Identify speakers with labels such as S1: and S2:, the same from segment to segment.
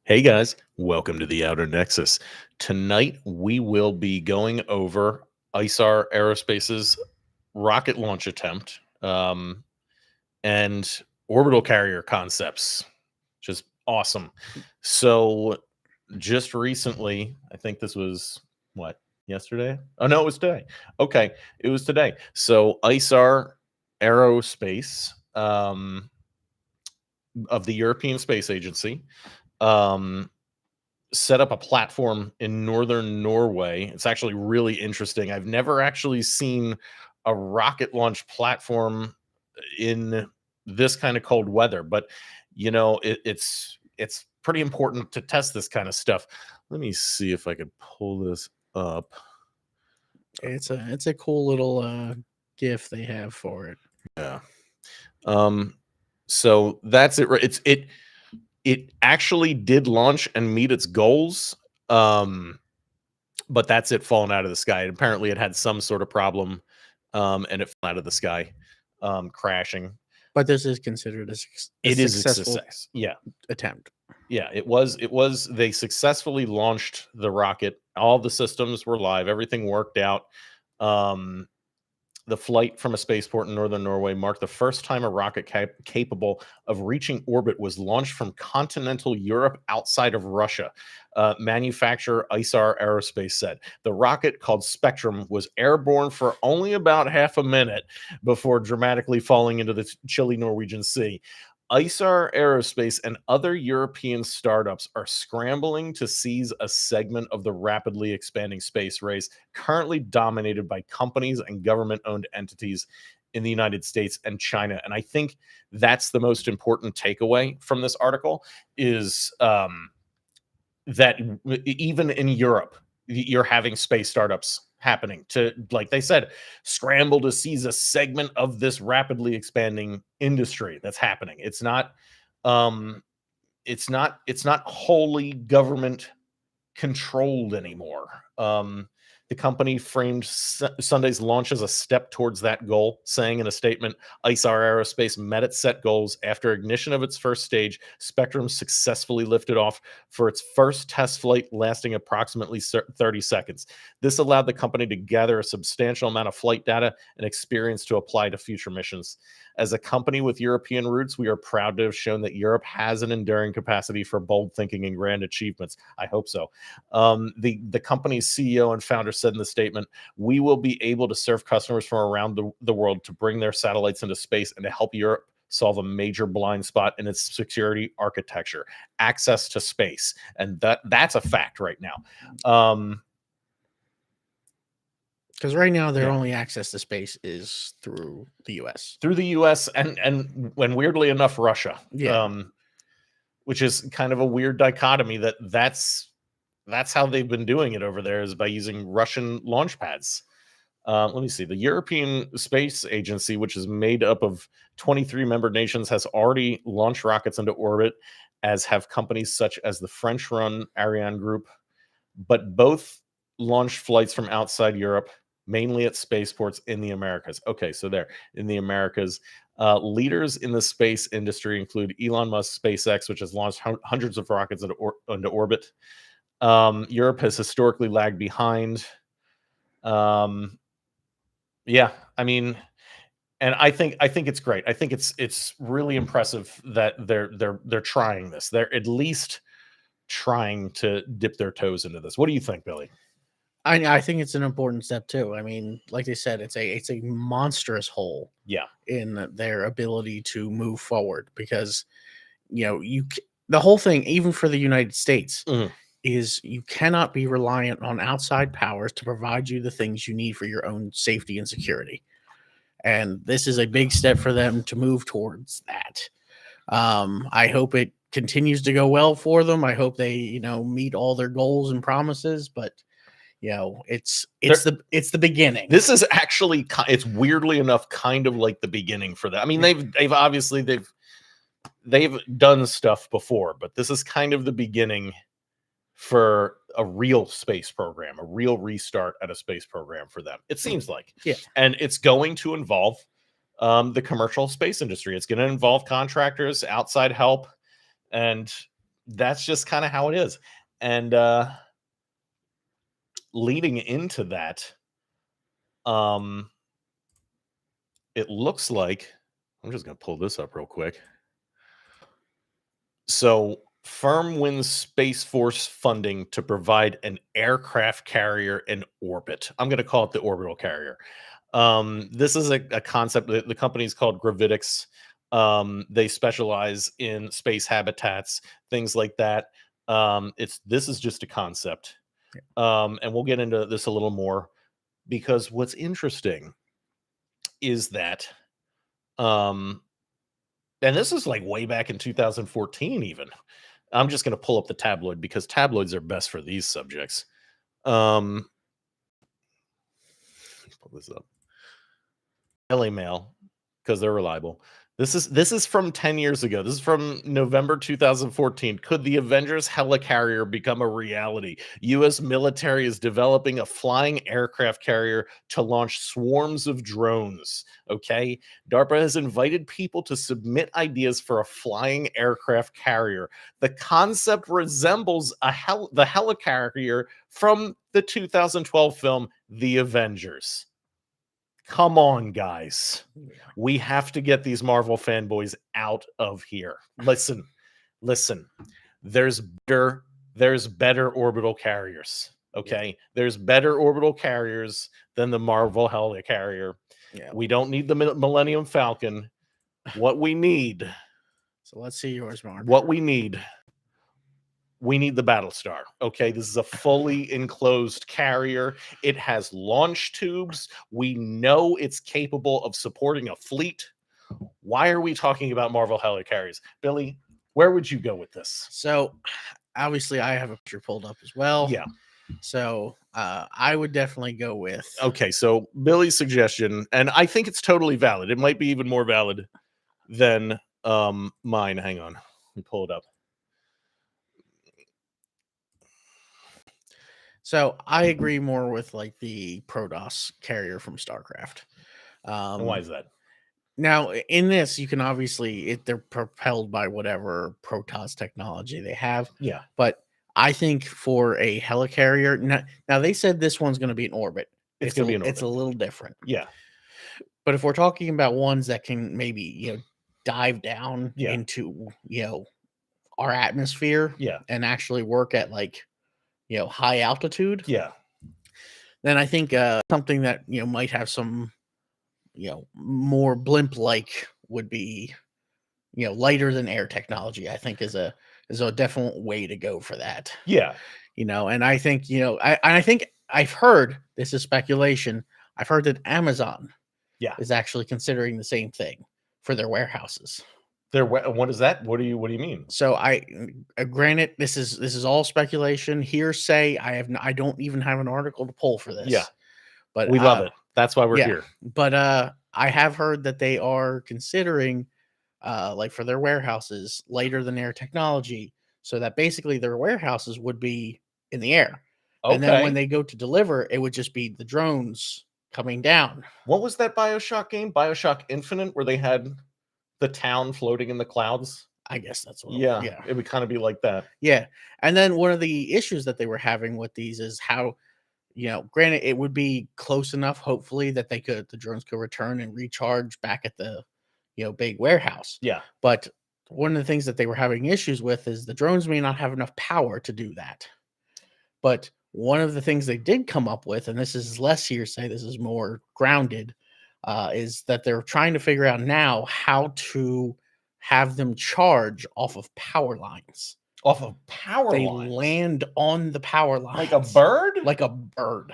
S1: Hey guys, welcome to the Outer Nexus. Tonight we will be going over Isar Aerospace's rocket launch attempt and orbital carrier concepts. Just awesome. So, just recently, I think this was what, yesterday? Oh, no, it was today. Okay, it was today. So, Isar Aerospace of the European Space Agency. Um, Set up a platform in northern Norway. It's actually really interesting. I've never actually seen a rocket launch platform in this kind of cold weather, but it's pretty important to test this kind of stuff. Let me see if I could pull this up.
S2: It's a cool little GIF they have for it.
S1: Yeah. Um. So that's it. It actually did launch and meet its goals. But that's it falling out of the sky. And apparently, it had some sort of problem, and it fell out of the sky, crashing.
S2: But this is considered a
S1: It is a
S2: successful
S1: success. Yeah,
S2: attempt.
S1: yeah. It was. It was. They successfully launched the rocket. All the systems were live. Everything worked out. Um, The flight from a spaceport in northern Norway marked the first time a rocket capable of reaching orbit was launched from continental Europe outside of Russia. Manufacturer Isar Aerospace said the rocket, called Spectrum, was airborne for only about half a minute before dramatically falling into the chilly Norwegian Sea. Isar Aerospace and other European startups are scrambling to seize a segment of the rapidly expanding space race, currently dominated by companies and government owned entities in the United States and China. And I think that's the most important takeaway from this article is that even in Europe, you're having space startups happening to, like they said, scramble to seize a segment of this rapidly expanding industry that's happening. Um, it's not wholly government controlled anymore. The company framed Sunday's launch as a step towards that goal, saying in a statement, Isar Aerospace met its set goals. After ignition of its first stage, Spectrum successfully lifted off for its first test flight, lasting approximately 30 seconds. This allowed the company to gather a substantial amount of flight data and experience to apply to future missions. As a company with European roots, we are proud to have shown that Europe has an enduring capacity for bold thinking and grand achievements. I hope so. The company's CEO and founder said in the statement, we will be able to serve customers from around the world to bring their satellites into space and to help Europe solve a major blind spot in its security architecture, access to space. And that's a fact right now.
S2: Because right now their only access to space is through the US.
S1: Through the US and when weirdly enough, Russia.
S2: Yeah.
S1: Which is kind of a weird dichotomy that's how they've been doing it over there, is by using Russian launch pads. Let me see. The European Space Agency, which is made up of 23 member nations, has already launched rockets into orbit, as have companies such as the French-run Ariane Group. But both launched flights from outside Europe, mainly at spaceports in the Americas. Okay, so there, in the Americas. Leaders in the space industry include Elon Musk's SpaceX, which has launched hundreds of rockets into orbit. Europe has historically lagged behind. Yeah, I mean, and I think it's great. I think it's really impressive that they're trying this. They're at least trying to dip their toes into this. What do you think, Billy?
S2: I think it's an important step too. I mean, like they said, it's a monstrous hole.
S1: Yeah,
S2: in their ability to move forward, because the whole thing, even for the United States, is you cannot be reliant on outside powers to provide you the things you need for your own safety and security. And this is a big step for them to move towards that. I hope it continues to go well for them. I hope they, meet all their goals and promises, but it's the beginning.
S1: This is actually, it's weirdly enough kind of like the beginning for them. I mean, they've obviously they've done stuff before, but this is kind of the beginning for a real space program, a real restart at a space program for them, it seems like.
S2: Yeah.
S1: And it's going to involve the commercial space industry. It's going to involve contractors, outside help, and that's just kind of how it is. And leading into that, it looks like, I'm just going to pull this up real quick. So, firm wins Space Force funding to provide an aircraft carrier in orbit. I'm going to call it the Orbital Carrier. This is a concept. The company's called Gravitics. They specialize in space habitats, things like that. This is just a concept, and we'll get into this a little more, because what's interesting is that, and this is like way back in 2014 even. I'm just going to pull up the tabloid because tabloids are best for these subjects. Let's pull this up. LA Mail, because they're reliable. This is from 10 years ago. This is from November 2014. Could the Avengers helicarrier become a reality? U.S. military is developing a flying aircraft carrier to launch swarms of drones. Okay. DARPA has invited people to submit ideas for a flying aircraft carrier. The concept resembles the helicarrier from the 2012 film The Avengers. Come on, guys. We have to get these Marvel fanboys out of here. Listen. There's better orbital carriers. Okay. There's better orbital carriers than the Marvel helicarrier.
S2: Yeah.
S1: We don't need the Millennium Falcon. What we need.
S2: So let's see yours, Mark.
S1: What we need the Battlestar. Okay, this is a fully enclosed carrier. It has launch tubes. We know it's capable of supporting a fleet. Why are we talking about Marvel helicarriers? Billy, where would you go with this?
S2: So obviously I have a picture pulled up as well.
S1: Yeah.
S2: So I would definitely go with.
S1: Okay, so Billy's suggestion, and I think it's totally valid. It might be even more valid than mine. Hang on. Let me pull it up.
S2: So I agree more with like the Protoss carrier from StarCraft.
S1: And why is that?
S2: Now, in this, you can obviously they're propelled by whatever Protoss technology they have.
S1: Yeah.
S2: But I think for a helicarrier, now they said this one's going to be in orbit.
S1: It's going to be in orbit.
S2: It's a little different.
S1: Yeah.
S2: But if we're talking about ones that can maybe, dive down into, our atmosphere and actually work at like, high altitude.
S1: Yeah.
S2: Then I think something that, might have some, more blimp-like would be, lighter than air technology. I think is a definite way to go for that.
S1: Yeah.
S2: And I think, I think I've heard, this is speculation, I've heard that Amazon is actually considering the same thing for their warehouses.
S1: What is that? What do you mean?
S2: So granted, this is all speculation, hearsay. I don't even have an article to pull for this.
S1: Yeah.
S2: But
S1: we love it. That's why we're here.
S2: But I have heard that they are considering like for their warehouses lighter than air technology, so that basically their warehouses would be in the air. Okay. And then when they go to deliver, it would just be the drones coming down.
S1: What was that BioShock game? BioShock Infinite, where they had the town floating in the clouds?
S2: I guess that's what.
S1: Yeah. It would kind of be like that.
S2: Yeah. And then one of the issues that they were having with these is how, granted, it would be close enough, hopefully, that the drones could return and recharge back at the, big warehouse.
S1: Yeah.
S2: But one of the things that they were having issues with is the drones may not have enough power to do that. But one of the things they did come up with, and this is less hearsay, this is more grounded, is that they're trying to figure out now how to have them charge off of power lines.
S1: Off of power
S2: lines?
S1: They
S2: land on the power lines.
S1: Like a bird?
S2: Like a bird.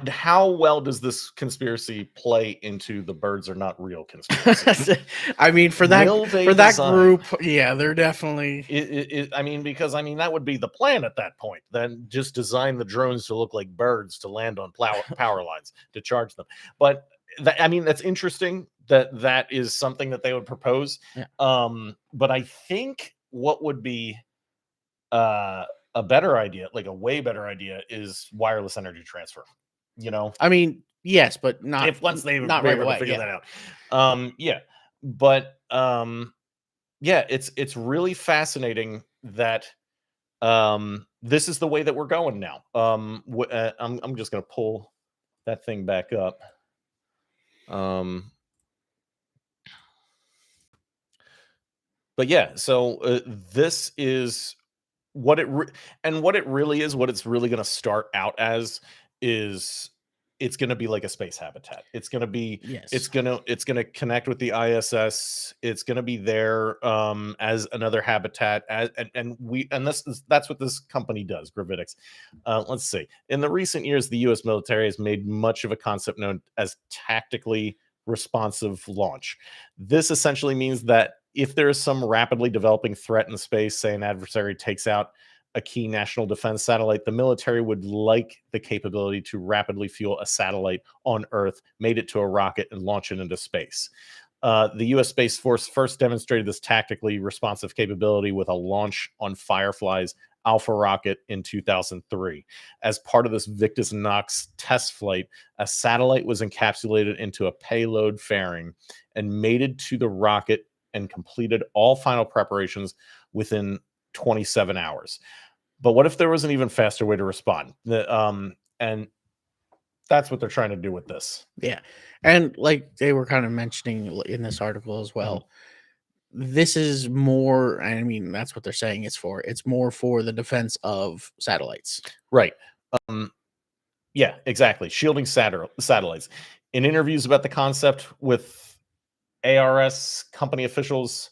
S1: How well does this conspiracy play into the birds are not real conspiracy?
S2: I mean, for that group, they're definitely.
S1: Because that would be the plan at that point. Then just design the drones to look like birds to land on power lines to charge them. But that's interesting that is something that they would propose.
S2: Yeah.
S1: But I think what would be a better idea, like a way better idea, is wireless energy transfer.
S2: Yes, but not
S1: once they
S2: not
S1: were
S2: right
S1: able
S2: away,
S1: to figure that out. But yeah, it's really fascinating that this is the way that we're going now. I'm just gonna pull that thing back up. Um, but yeah, so this is what and what it really is, what it's really going to start out as is it's going to be like a space habitat. It's going to be
S2: Yes.
S1: it's going to connect with the ISS. It's going to be there as another habitat and that's what this company does, Gravitics. Let's see. In the recent years, the US military has made much of a concept known as tactically responsive launch. This essentially means that if there is some rapidly developing threat in space, say an adversary takes out a key national defense satellite, the military would like the capability to rapidly fuel a satellite on Earth, mate it to a rocket, and launch it into space. The U.S. Space Force first demonstrated this tactically responsive capability with a launch on Firefly's Alpha rocket in 2003. As part of this Victus Nox test flight, a satellite was encapsulated into a payload fairing and mated to the rocket and completed all final preparations within 27 hours. But what if there was an even faster way to respond? And that's what they're trying to do with this.
S2: Yeah. And like they were kind of mentioning in this article as well, this is more, I mean, that's what they're saying it's for. It's more for the defense of satellites.
S1: Right. Yeah, exactly. Shielding satellites. In interviews about the concept with ARS company officials,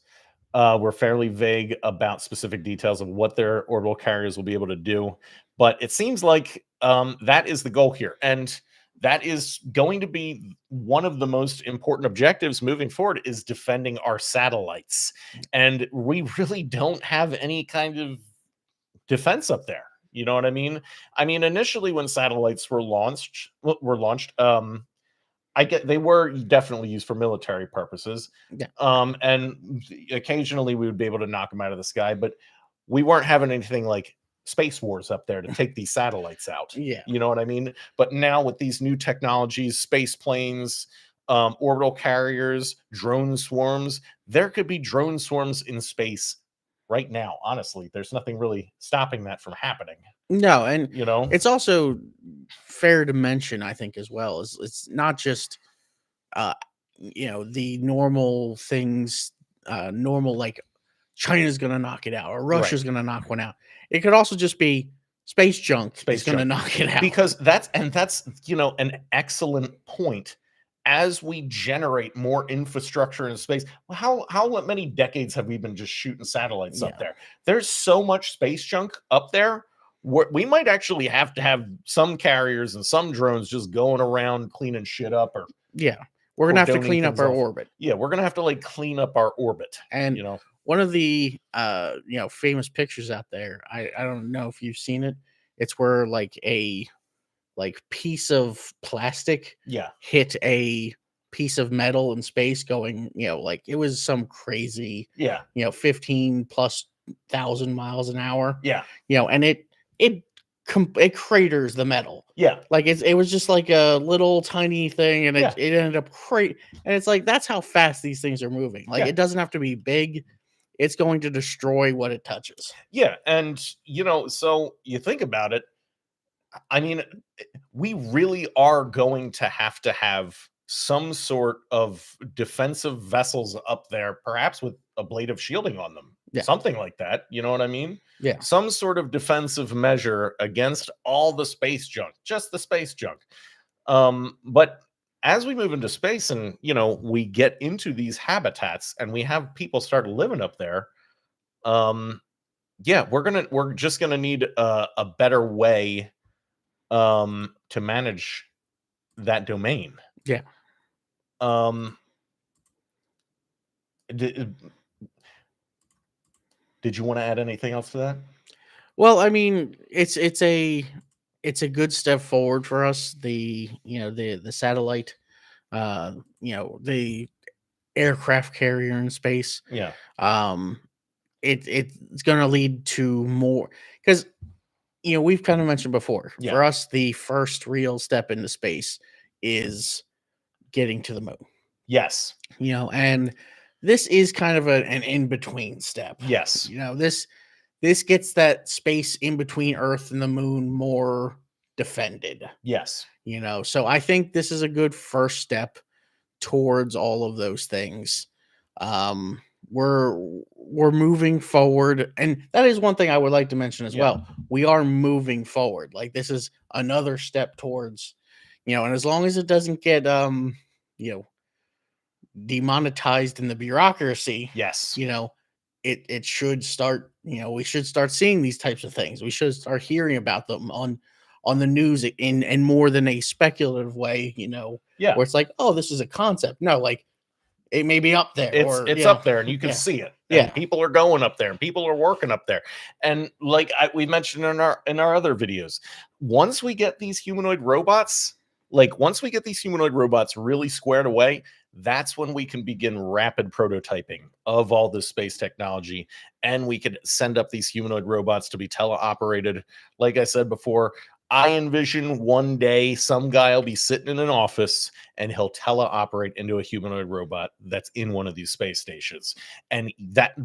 S1: were fairly vague about specific details of what their orbital carriers will be able to do. But it seems like that is the goal here. And that is going to be one of the most important objectives moving forward is defending our satellites. And we really don't have any kind of defense up there. You know what I mean? I mean, initially when satellites were launched, I get they were definitely used for military purposes.
S2: Yeah.
S1: And occasionally we would be able to knock them out of the sky, but we weren't having anything like space wars up there to take these satellites out.
S2: Yeah.
S1: You know what I mean? But now with these new technologies, space planes, orbital carriers, drone swarms, there could be drone swarms in space right now. Honestly, there's nothing really stopping that from happening.
S2: No, and
S1: You know?
S2: it's also fair to mention, I think, as well, is it's not just uh the normal things, normal like China's gonna knock it out or
S1: Right.
S2: Russia's gonna knock one out. It could also just be space junk is
S1: Space
S2: gonna
S1: junk.
S2: knock it out.
S1: Because that's an excellent point. As we generate more infrastructure in space, well, how many decades have we been just shooting satellites up
S2: Yeah.
S1: there? There's so much space junk up there. We might actually have to have some carriers and some drones just going around cleaning shit up
S2: Yeah. We're gonna have to
S1: cordoning
S2: clean up
S1: things
S2: our
S1: off.
S2: orbit.
S1: Yeah, we're gonna have to like clean up our orbit.
S2: And
S1: You know,
S2: one of the famous pictures out there, I don't know if you've seen it. It's where like a piece of plastic
S1: yeah,
S2: hit a piece of metal in space going, like it was some crazy,
S1: yeah,
S2: 15 plus thousand miles an hour,
S1: yeah,
S2: and it it craters the metal.
S1: yeah,
S2: Like it was just like a little tiny thing, and
S1: yeah,
S2: it ended up and it's like that's how fast these things are moving. Like
S1: yeah.
S2: it doesn't have to be big; it's going to destroy what it touches.
S1: Yeah, and so you think about it. I mean, we really are going to have some sort of defensive vessels up there, perhaps with a blade of shielding on them,
S2: Yeah,
S1: something like that. You know what I mean?
S2: yeah,
S1: Some sort of defensive measure against all the space junk, just the space junk. But as we move into space and we get into these habitats and we have people start living up there, um, yeah, we're just gonna need a better way to manage that domain.
S2: yeah.
S1: Um, did, did you want to add anything else to that?
S2: Well, I mean, it's a good step forward for us. The satellite, the aircraft carrier in space.
S1: Yeah,
S2: Um, it's going to lead to more because we've kind of mentioned before.
S1: yeah,
S2: For us, the first real step into space is getting to the moon.
S1: yes,
S2: And this is kind of an in-between step.
S1: Yes.
S2: You know, this gets that space in between Earth and the moon more defended.
S1: Yes.
S2: You know, so I think this is a good first step towards all of those things. Um, we're moving forward, and that is one thing I would like to mention as
S1: Yeah.
S2: well. We are moving forward. Like this is another step towards, you know, and as long as it doesn't get you know, demonetized in the bureaucracy,
S1: Yes.
S2: you know, it should start, you know, we should start seeing these types of things. We should start hearing about them on the news in more than a speculative way, you know,
S1: Yeah.
S2: where it's like, oh, this is a concept. No, like it may be up there, or
S1: It's
S2: you know,
S1: up there and you can
S2: yeah,
S1: see it.
S2: yeah,
S1: And people are going up there and people are working up there. And like we mentioned in our other videos, once we get these humanoid robots, really squared away, that's when we can begin rapid prototyping of all this space technology. And we could send up these humanoid robots to be teleoperated. Like I said before, I envision one day some guy will be sitting in an office and he'll teleoperate into a humanoid robot that's in one of these space stations. And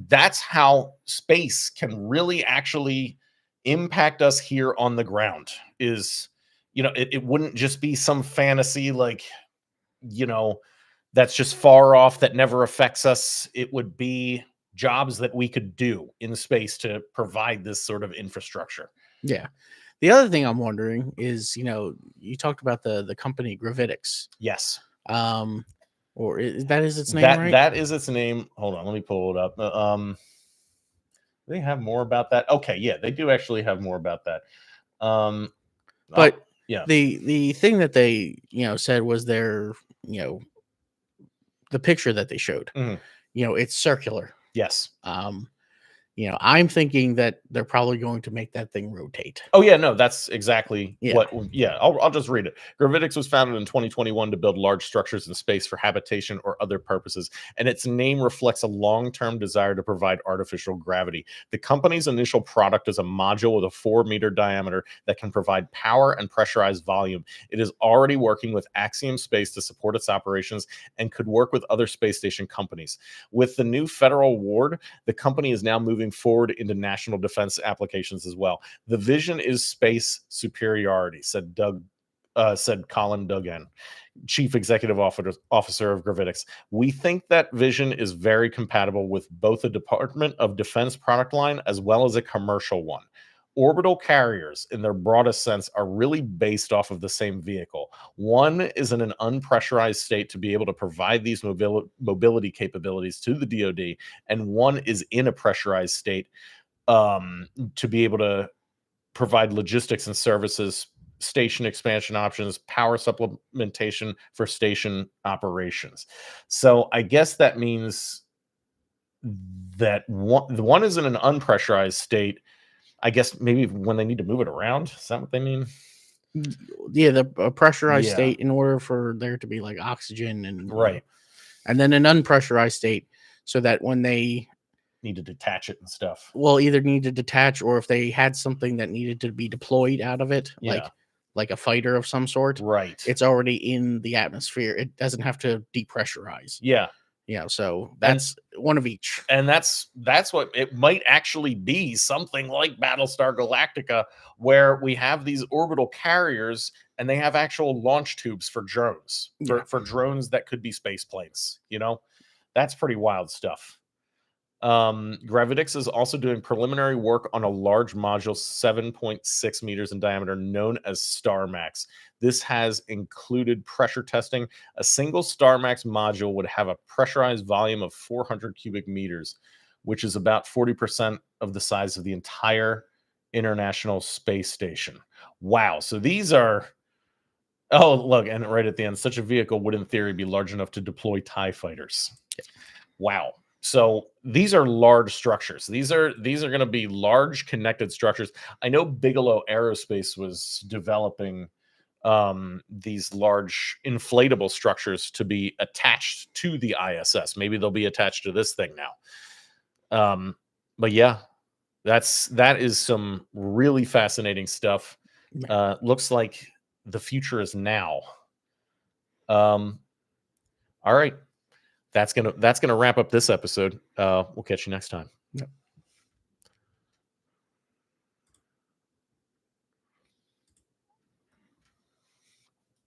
S1: that's how space can really actually impact us here on the ground. Is, you know, it wouldn't just be some fantasy like, you know, that's just far off that never affects us. It would be jobs that we could do in space to provide this sort of infrastructure.
S2: yeah. The other thing I'm wondering is, you know, you talked about the company Gravitics,
S1: Yes.
S2: um, or that is its name, right?
S1: That is its name. Hold on, let me pull it up. They have more about that. Okay, yeah, they do actually have more about that. Um,
S2: But
S1: yeah,
S2: the thing that they, you know, said was their, you know, the picture that they showed.
S1: mhm,
S2: You know, it's circular.
S1: yes.
S2: Um, you know, I'm thinking that they're probably going to make that thing rotate.
S1: Oh yeah, no, that's exactly
S2: Yeah.
S1: what. Yeah, I'll just read it. Gravitics was founded in 2021 to build large structures in space for habitation or other purposes, and its name reflects a long-term desire to provide artificial gravity. The company's initial product is a module with a 4-meter diameter that can provide power and pressurized volume. It is already working with Axiom Space to support its operations and could work with other space station companies. With the new federal award, the company is now moving forward into national defense applications as well. The vision is space superiority, said Colin Duggan, chief executive officer of Gravitics. We think that vision is very compatible with both a Department of Defense product line as well as a commercial one. Orbital carriers, in their broadest sense, are really based off of the same vehicle. One is in an unpressurized state to be able to provide these mobility capabilities to the DoD, and one is in a pressurized state to be able to provide logistics and services, station expansion options, power supplementation for station operations. So I guess that means that the one is in an unpressurized state. I guess maybe when they need to move it around. Is that what they mean?
S2: Yeah, the pressurized
S1: Yeah.
S2: state in order for there to be like oxygen and you know,
S1: Right.
S2: and then an unpressurized state so that when they
S1: Need to detach it and stuff.
S2: will either need to detach or if they had something that needed to be deployed out of it,
S1: Yeah.
S2: like a fighter of some sort,
S1: Right.
S2: it's already in the atmosphere. It doesn't have to depressurize.
S1: Yeah.
S2: You know, so that's one of each.
S1: And that's what it might actually be, something like Battlestar Galactica, where we have these orbital carriers and they have actual launch tubes for drones,
S2: Yeah.
S1: for drones that could be space planes. You know, that's pretty wild stuff. Gravitics is also doing preliminary work on a large module 7.6 meters in diameter known as StarMax. This has included pressure testing. A single StarMax module would have a pressurized volume of 400 cubic meters, which is about 40% of the size of the entire International Space Station. Wow. So these are, oh, look, and right at the end, such a vehicle would in theory be large enough to deploy TIE fighters. Wow. So these are large structures. These are going to be large connected structures. I know Bigelow Aerospace was developing these large inflatable structures to be attached to the ISS. Maybe they'll be attached to this thing now. But yeah, that is some really fascinating stuff. Looks like the future is now. All right. that's gonna wrap up this episode. We'll catch you next time.
S2: Yep.